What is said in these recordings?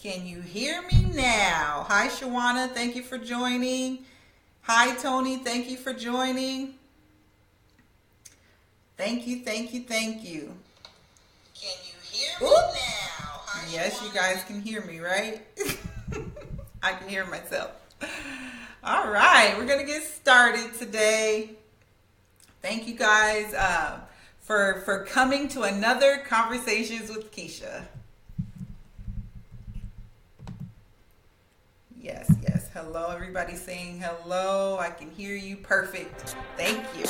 Can you hear me now? Hi, Shawana. Thank you for joining. Hi, Tony. Thank you for joining. Thank you, thank you, thank you. Can you hear me now? Hi, yes, Shawana. You guys can hear me, right? I can hear myself. All right, we're going to get started today. Thank you guys for coming to another Conversations with Kesha. Yes. Hello, everybody saying hello. I can hear you. Perfect. Thank you.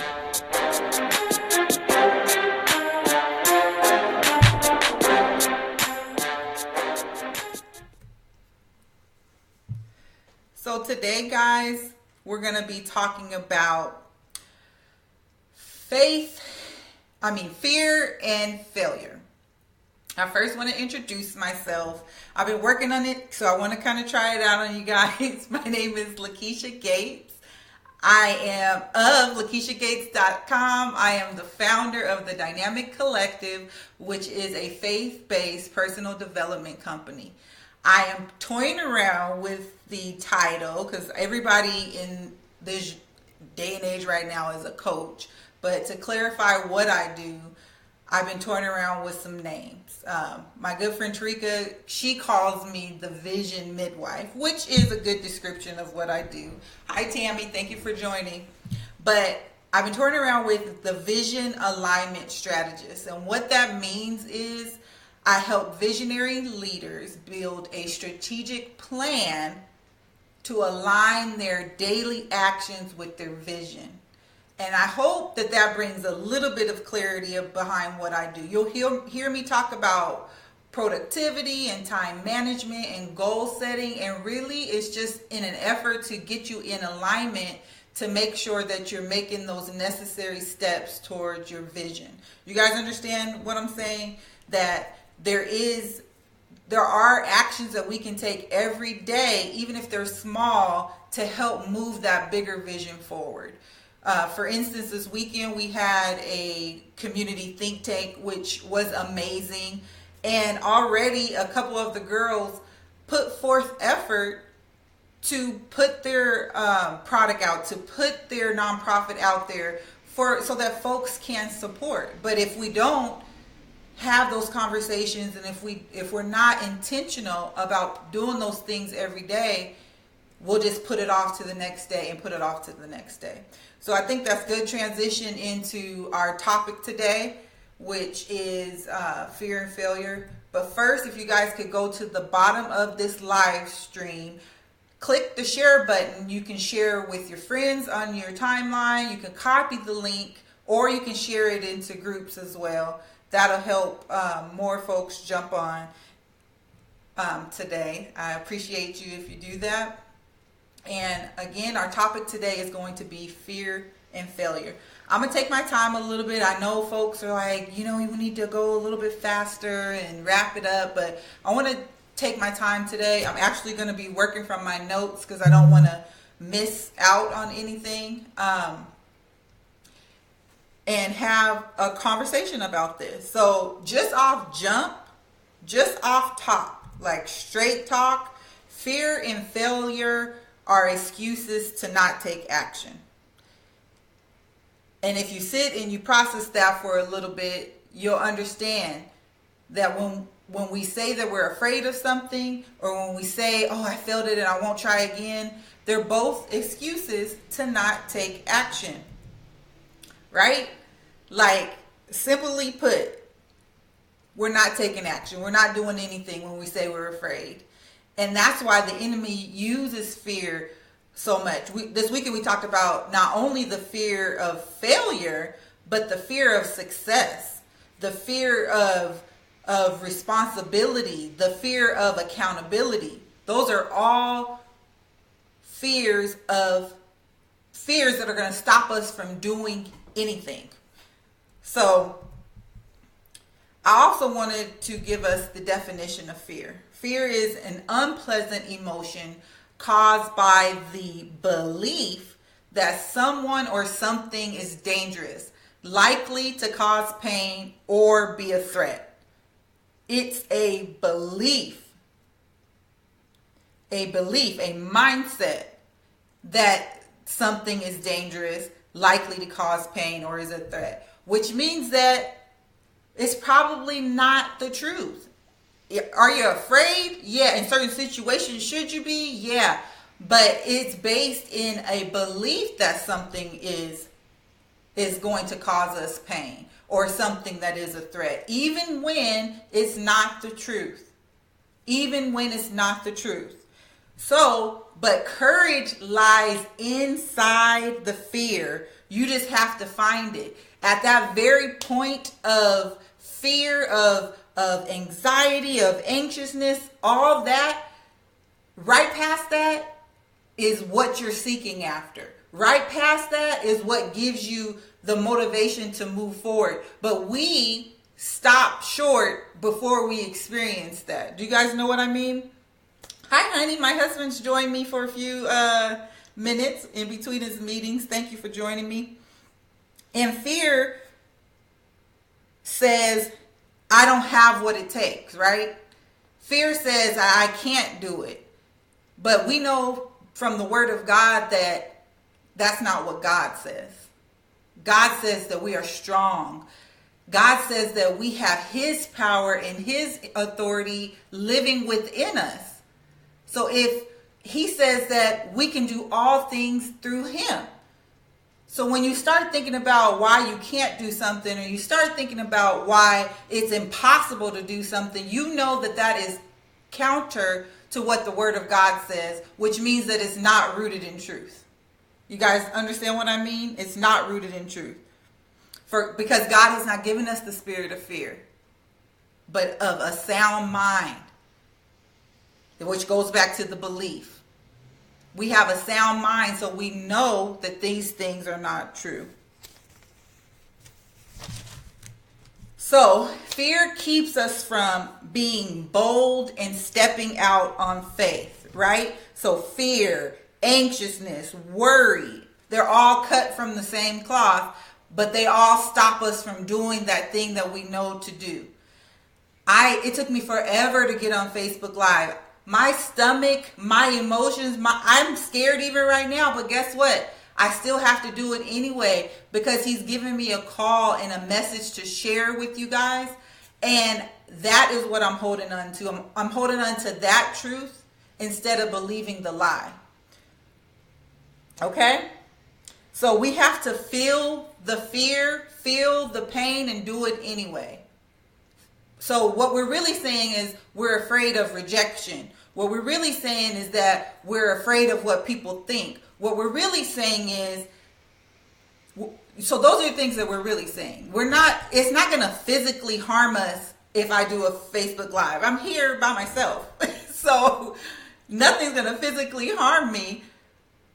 So today, guys, we're going to be talking about fear and failure. I first want to introduce myself. I've been working on it, so I want to kind of try it out on you guys. My name is Lakesha Gates. I am of LakeshaGates.com. I am the founder of the Dynamic Collective, which is a faith-based personal development company. I am toying around with the title because everybody in this day and age right now is a coach. But to clarify what I do, I've been toying around with some names. My good friend Tarika, she calls me the Vision Midwife, which is a good description of what I do. Hi, Tammy. Thank you for joining. But I've been toying around with the Vision Alignment Strategist. And what that means is I help visionary leaders build a strategic plan to align their daily actions with their vision. And I hope that brings a little bit of clarity behind what I do. You'll hear me talk about productivity and time management and goal setting. And really, it's just in an effort to get you in alignment to make sure that you're making those necessary steps towards your vision. You guys understand what I'm saying? That there are actions that we can take every day, even if they're small, to help move that bigger vision forward. For instance, this weekend we had a community think tank, which was amazing. And already a couple of the girls put forth effort to put their product out, to put their nonprofit out there so that folks can support. But if we don't have those conversations, and if we're not intentional about doing those things every day, we'll just put it off to the next day and put it off to the next day. So I think that's good transition into our topic today, which is fear and failure. But first, if you guys could go to the bottom of this live stream, click the share button. You can share with your friends on your timeline. You can copy the link, or you can share it into groups as well. That'll help more folks jump on today. I appreciate you if you do that. And again, our topic today is going to be fear and failure. I'm going to take my time a little bit. I know folks are like, we need to go a little bit faster and wrap it up. But I want to take my time today. I'm actually going to be working from my notes because I don't want to miss out on anything. And have a conversation about this. So just off top, like straight talk, fear and failure are excuses to not take action. And if you sit and you process that for a little bit, you'll understand that when we say that we're afraid of something, or when we say, I failed it and I won't try again, they're both excuses to not take action. Right? Like, simply put, we're not taking action. We're not doing anything when we say we're afraid. And that's why the enemy uses fear so much. This weekend we talked about not only the fear of failure, but the fear of success, the fear of responsibility, the fear of accountability. Those are all fears that are going to stop us from doing anything. So I also wanted to give us the definition of fear. Fear is an unpleasant emotion caused by the belief that someone or something is dangerous, likely to cause pain or be a threat. It's a belief a belief, a mindset that something is dangerous, likely to cause pain, or is a threat, which means that it's probably not the truth. Are you afraid? Yeah. In certain situations, should you be? Yeah. But it's based in a belief that something is going to cause us pain or something that is a threat, even when it's not the truth. Even when it's not the truth. So, but courage lies inside the fear. You just have to find it. At that very point of fear, of anxiety, of anxiousness, all that, right past that is what you're seeking after. Right past that is what gives you the motivation to move forward. But we stop short before we experience that. Do you guys know what I mean? Hi, honey. My husband's joined me for a few minutes in between his meetings. Thank you for joining me. And fear says, I don't have what it takes, right? Fear says, I can't do it. But we know from the word of God that that's not what God says. God says that we are strong. God says that we have his power and his authority living within us. So if he says that we can do all things through him. So when you start thinking about why you can't do something, or you start thinking about why it's impossible to do something, you know that that is counter to what the word of God says, which means that it's not rooted in truth. You guys understand what I mean? It's not rooted in truth. Because God has not given us the spirit of fear, but of a sound mind, which goes back to the belief. We have a sound mind, so we know that these things are not true. So fear keeps us from being bold and stepping out on faith, right? So fear, anxiousness, worry, they're all cut from the same cloth, but they all stop us from doing that thing that we know to do. It took me forever to get on Facebook Live. My stomach, my emotions, I'm scared even right now, but guess what? I still have to do it anyway because he's giving me a call and a message to share with you guys. And that is what I'm holding on to. I'm holding on to that truth instead of believing the lie. Okay? So we have to feel the fear, feel the pain, and do it anyway. So what we're really saying is we're afraid of rejection. What we're really saying is that we're afraid of what people think. What we're really saying is, so those are the things that we're really saying. It's not going to physically harm us if I do a Facebook Live. I'm here by myself. So nothing's going to physically harm me,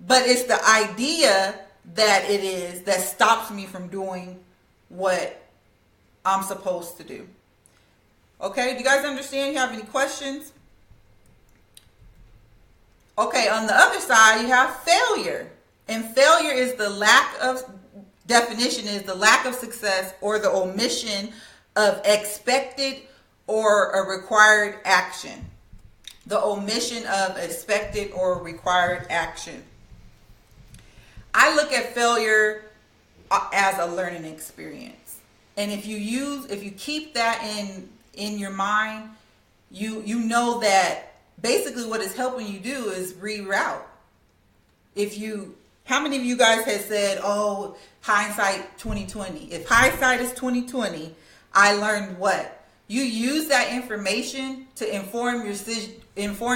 but it's the idea that it is that stops me from doing what I'm supposed to do. Okay, do you guys understand? You have any questions? Okay, on the other side, you have failure. And failure is the lack of success or the omission of expected or a required action. The omission of expected or required action. I look at failure as a learning experience. And if you keep that in your mind, you know that basically what it's helping you do is reroute. How many of you guys have said, oh, hindsight 2020? If hindsight is 2020, I learned what? You use that information to inform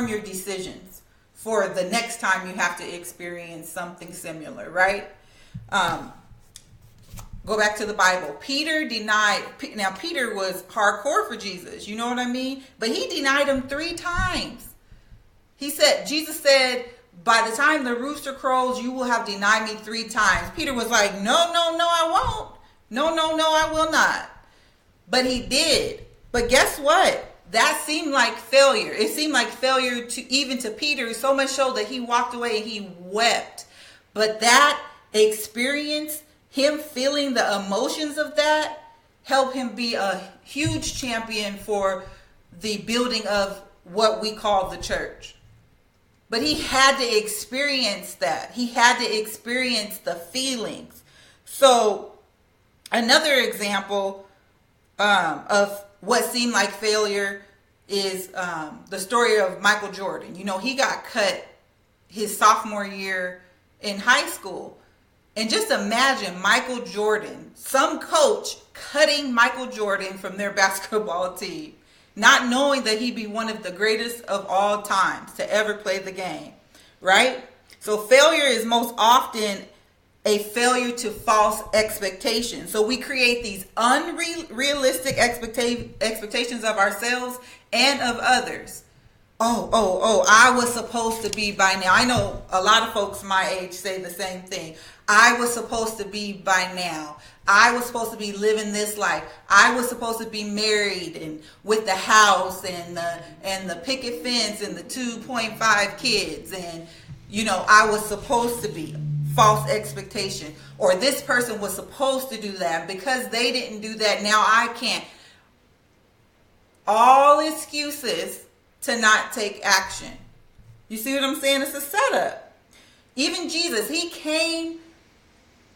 your decisions for the next time you have to experience something similar, right? Go back to the Bible. Peter was hardcore for Jesus. You know what I mean? But he denied him 3 times. Jesus said, by the time the rooster crows, you will have denied me 3 times. Peter was like, no, I won't. No, I will not. But he did. But guess what? That seemed like failure. It seemed like failure even to Peter, so much so that he walked away and he wept. But that experience, him feeling the emotions of that, helped him be a huge champion for the building of what we call the church. But he had to experience that. He had to experience the feelings. So another example of what seemed like failure is the story of Michael Jordan. You know, he got cut his sophomore year in high school. And just imagine Michael Jordan, some coach cutting Michael Jordan from their basketball team, not knowing that he'd be one of the greatest of all times to ever play the game, right? So failure is most often a failure to false expectations. So we create these unrealistic expectations of ourselves and of others. Oh, I was supposed to be by now. I know a lot of folks my age say the same thing. I was supposed to be by now. I was supposed to be living this life. I was supposed to be married and with the house and the picket fence and the 2.5 kids. And, you know, I was supposed to be. False expectation. Or this person was supposed to do that. Because they didn't do that, now I can't. All excuses to not take action. You see what I'm saying? It's a setup. Even Jesus, he came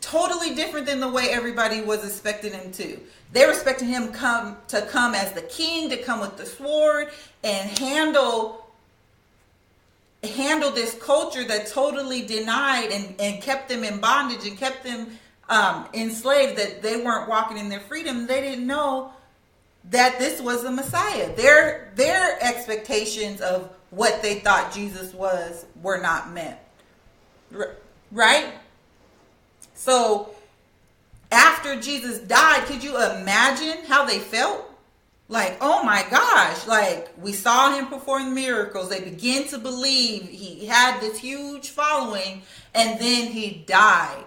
totally different than the way everybody was expecting him to. They were expecting him to come as the king, to come with the sword and handle this culture that totally denied and kept them in bondage and kept them enslaved, that they weren't walking in their freedom. They didn't know that this was the Messiah. Their expectations of what they thought Jesus was were not met. Right? So after Jesus died, could you imagine how they felt? Like, oh my gosh, like we saw him perform miracles. They began to believe. He had this huge following, and then he died.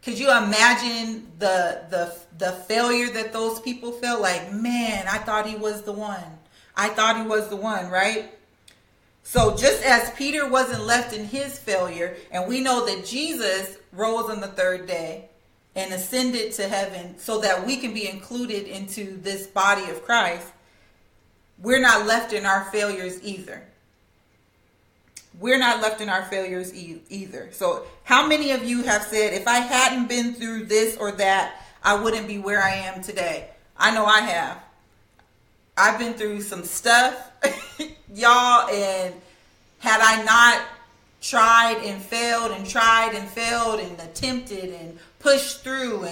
Could you imagine the failure that those people felt? Like, man, I thought he was the one. I thought he was the one, right? So just as Peter wasn't left in his failure, and we know that Jesus rose on the third day and ascended to heaven so that we can be included into this body of Christ, we're not left in our failures either. We're not left in our failures either. So how many of you have said, if I hadn't been through this or that, I wouldn't be where I am today? I know I have. I've been through some stuff, y'all, and had I not tried and failed and attempted and pushed through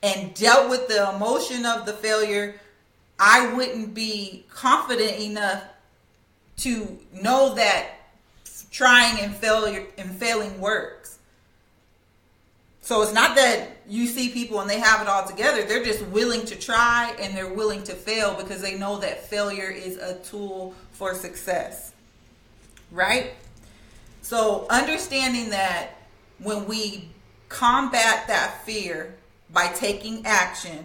and dealt with the emotion of the failure, I wouldn't be confident enough to know that trying and failing works. So it's not that you see people and they have it all together. They're just willing to try and they're willing to fail because they know that failure is a tool for success. Right? So understanding that when we combat that fear by taking action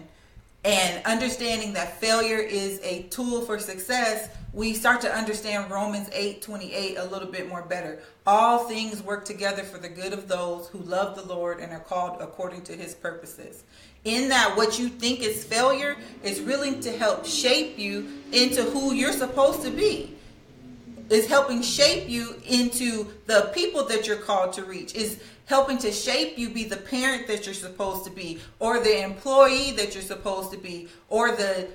and understanding that failure is a tool for success, we start to understand Romans 8:28 a little bit more better. All things work together for the good of those who love the Lord and are called according to his purposes. In that, what you think is failure is really to help shape you into who you're supposed to be. Is helping shape you into the people that you're called to reach. Is helping to shape you be the parent that you're supposed to be, or the employee that you're supposed to be, or the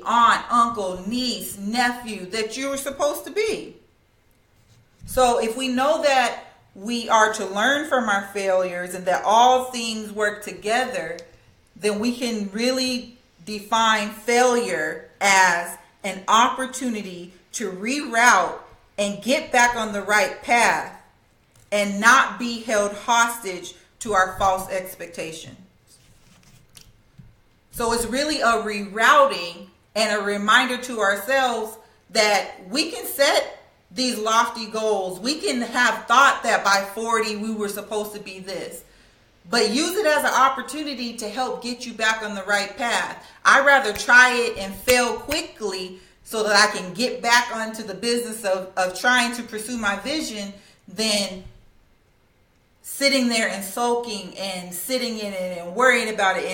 aunt, uncle, niece, nephew that you were supposed to be. So if we know that we are to learn from our failures and that all things work together, then we can really define failure as an opportunity to reroute and get back on the right path and not be held hostage to our false expectations. So it's really a rerouting and a reminder to ourselves that we can set these lofty goals. We can have thought that by 40 we were supposed to be this. But use it as an opportunity to help get you back on the right path. I'd rather try it and fail quickly so that I can get back onto the business of trying to pursue my vision than sitting there and sulking and sitting in it and worrying about it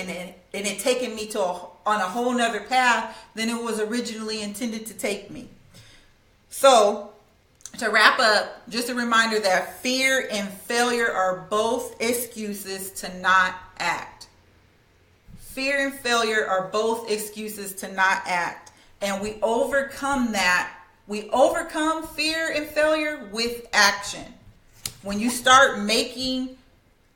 and it taking me on a whole nother path than it was originally intended to take me. So to wrap up, just a reminder that fear and failure are both excuses to not act. Fear and failure are both excuses to not act. And we overcome that. We overcome fear and failure with action. When you start making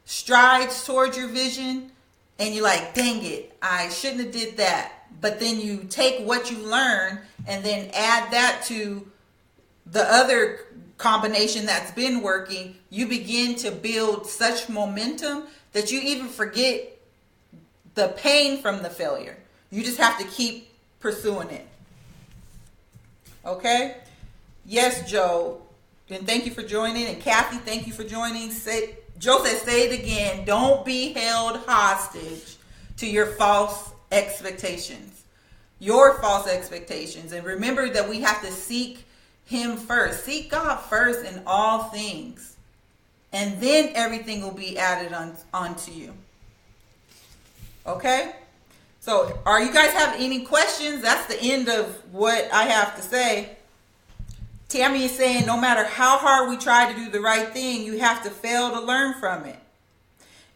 strides towards your vision and you're like, dang it, I shouldn't have did that. But then you take what you learn and then add that to the other combination that's been working, you begin to build such momentum that you even forget the pain from the failure. You just have to keep pursuing it. Okay? Yes, Joe. And thank you for joining. And Kathy, thank you for joining. Joe said, say it again. Don't be held hostage to your false expectations. Your false expectations. And remember that we have to seek Him first. Seek God first in all things. And then everything will be added onto you. Okay? So, are you guys have any questions? That's the end of what I have to say. Tammy is saying, no matter how hard we try to do the right thing, you have to fail to learn from it.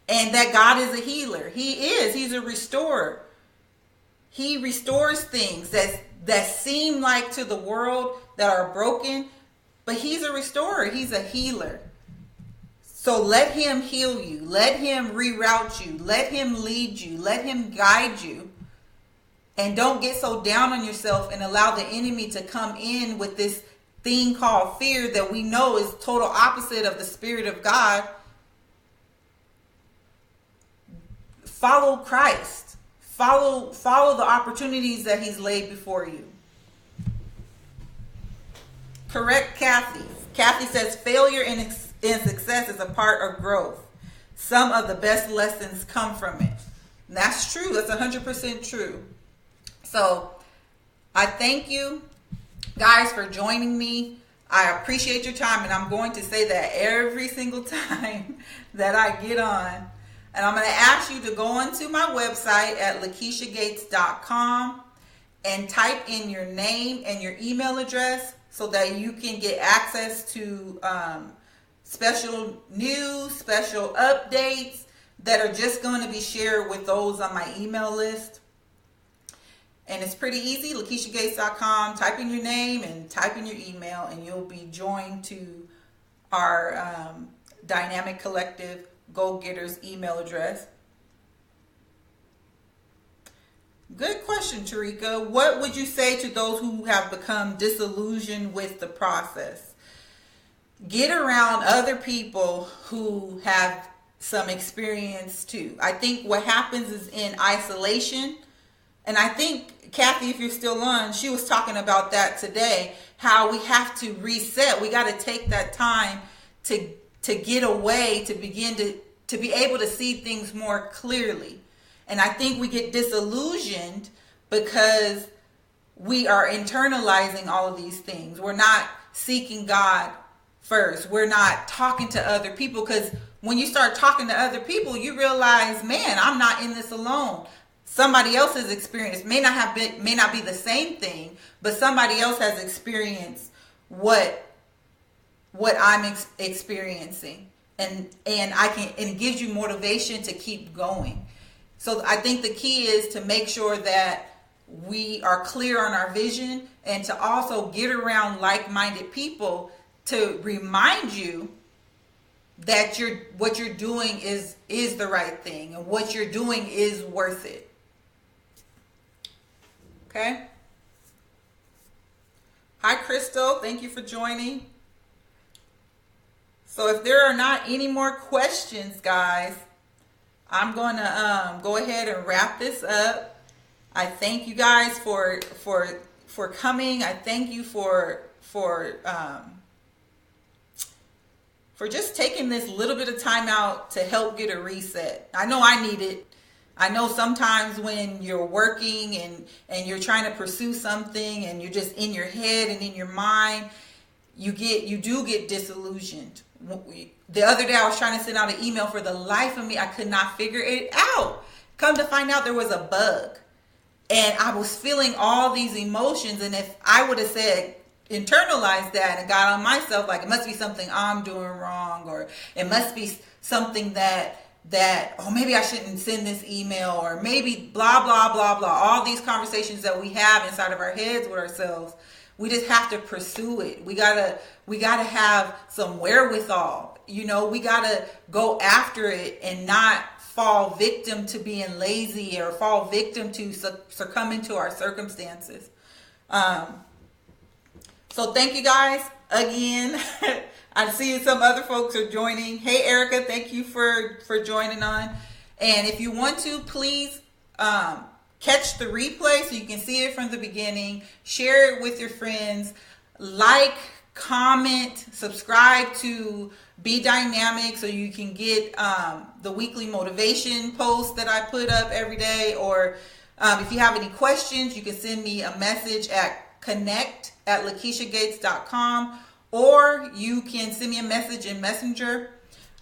And that God is a healer. He is. He's a restorer. He restores things that seem like to the world that are broken, but He's a restorer. He's a healer. So let Him heal you. Let Him reroute you. Let Him lead you. Let Him guide you. And don't get so down on yourself and allow the enemy to come in with this thing called fear that we know is total opposite of the Spirit of God. Follow Christ. Follow the opportunities that He's laid before you. Correct, Kathy. Kathy says failure and success is a part of growth. Some of the best lessons come from it. And that's true. That's 100% true. So I thank you guys for joining me. I appreciate your time, and I'm going to say that every single time that I get on. And I'm going to ask you to go onto my website at LakeshaGates.com and type in your name and your email address so that you can get access to special news, special updates that are just going to be shared with those on my email list. And it's pretty easy, LakeshaGates.com. Type in your name and type in your email, and you'll be joined to our Dynamic Collective Go-Getters email address. Good question, Tarika. What would you say to those who have become disillusioned with the process? Get around other people who have some experience too. I think what happens is in isolation, and I think, Kathy, if you're still on, she was talking about that today, how we have to reset. We got to take that time to get away, to begin to be able to see things more clearly. And I think we get disillusioned because we are internalizing all of these things. We're not seeking God first. We're not talking to other people, because when you start talking to other people, you realize, man, I'm not in this alone. Somebody else's experience may not be the same thing, but somebody else has experienced what I'm experiencing, and it gives you motivation to keep going. So I think the key is to make sure that we are clear on our vision, and to also get around like-minded people to remind you that what you're doing is the right thing, and what you're doing is worth it. Okay? Hi, Crystal. Thank you for joining. So if there are not any more questions, guys, I'm going to go ahead and wrap this up. I thank you guys for coming. I thank you for just taking this little bit of time out to help get a reset. I know I need it. I know sometimes when you're working and you're trying to pursue something and you're just in your head and in your mind, you do get disillusioned. The other day I was trying to send out an email. For the life of me, I could not figure it out. Come to find out, there was a bug. And I was feeling all these emotions. And if I would have said, internalized that and got on myself like it must be something I'm doing wrong, or it must be something that oh, maybe I shouldn't send this email, or maybe blah blah blah blah, all these conversations that we have inside of our heads with ourselves. We just have to pursue it. We gotta have some wherewithal. We gotta go after it and not fall victim to being lazy or fall victim to succumbing to our circumstances. So thank you guys again. I see some other folks are joining. Hey Erica, thank you for joining on. And if you want to, please catch the replay so you can see it from the beginning. Share it with your friends. Like, comment, subscribe to Be Dynamic so you can get the weekly motivation posts that I put up every day. Or if you have any questions, you can send me a message at connect@LakeshaGates.com, or you can send me a message in Messenger.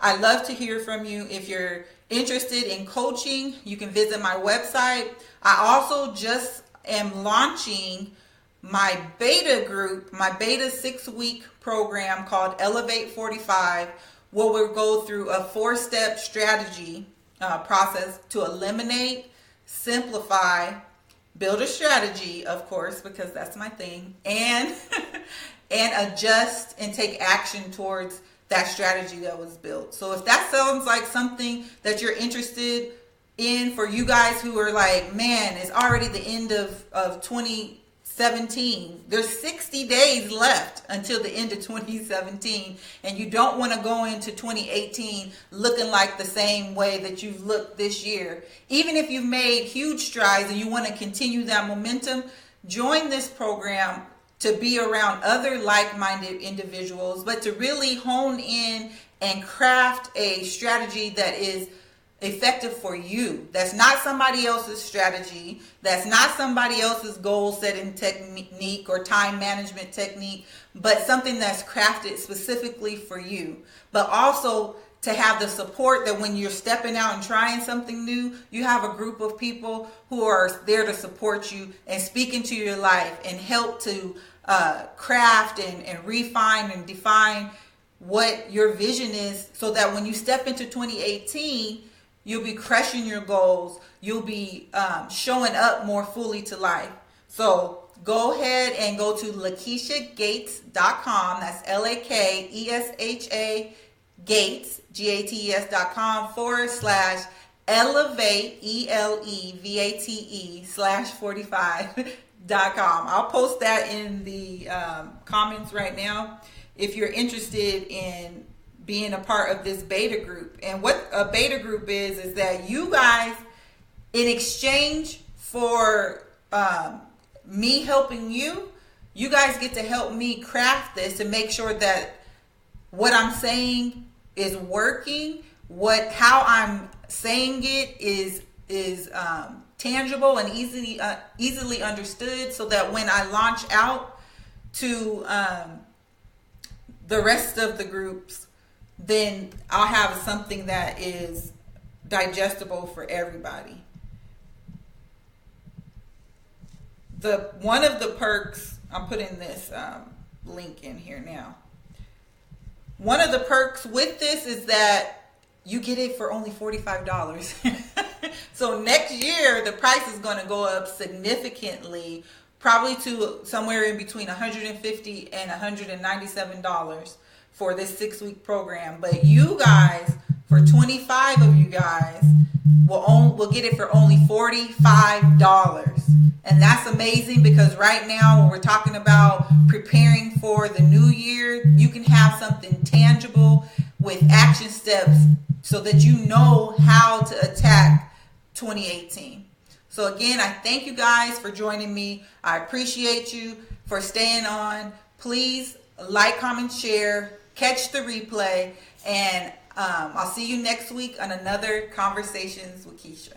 I love to hear from you. If you're interested in coaching, you can visit my website. I also just am launching my beta group, my beta 6-week program called Elevate 45, where we'll go through a 4-step strategy process to eliminate, simplify, build a strategy, of course, because that's my thing, and adjust and take action towards that strategy that was built. So if that sounds like something that you're interested in, for you guys who are like, man, it's already the end of 2017. There's 60 days left until the end of 2017, and you don't want to go into 2018 looking like the same way that you've looked this year. Even if you've made huge strides and you want to continue that momentum, join this program to be around other like-minded individuals, but to really hone in and craft a strategy that is effective for you. That's not somebody else's strategy. That's not somebody else's goal setting technique or time management technique, but something that's crafted specifically for you. But also to have the support that when you're stepping out and trying something new, you have a group of people who are there to support you and speak into your life and help to craft and refine and define what your vision is, so that when you step into 2018, you'll be crushing your goals. You'll be showing up more fully to life. So go ahead and go to LakeshaGates.com. That's LAKESHA Gates, GATES.com /elevate, ELEVATE /45.com. I'll post that in the comments right now if you're interested in being a part of this beta group. And what a beta group is that you guys, in exchange for me helping you, you guys get to help me craft this and make sure that what I'm saying is working, how I'm saying it is tangible and easily understood, so that when I launch out to the rest of the groups, then I'll have something that is digestible for everybody. One of the perks, I'm putting this link in here now. One of the perks with this is that you get it for only $45. So next year, the price is going to go up significantly, probably to somewhere in between $150 and $197 for this 6-week program. But you guys, for 25 of you guys, will get it for only $45. And that's amazing, because right now when we're talking about preparing for the new year, you can have something tangible with action steps so that you know how to attack 2018. So again, I thank you guys for joining me. I appreciate you for staying on. Please like, comment, share, catch the replay, and I'll see you next week on another Conversations with Kesha.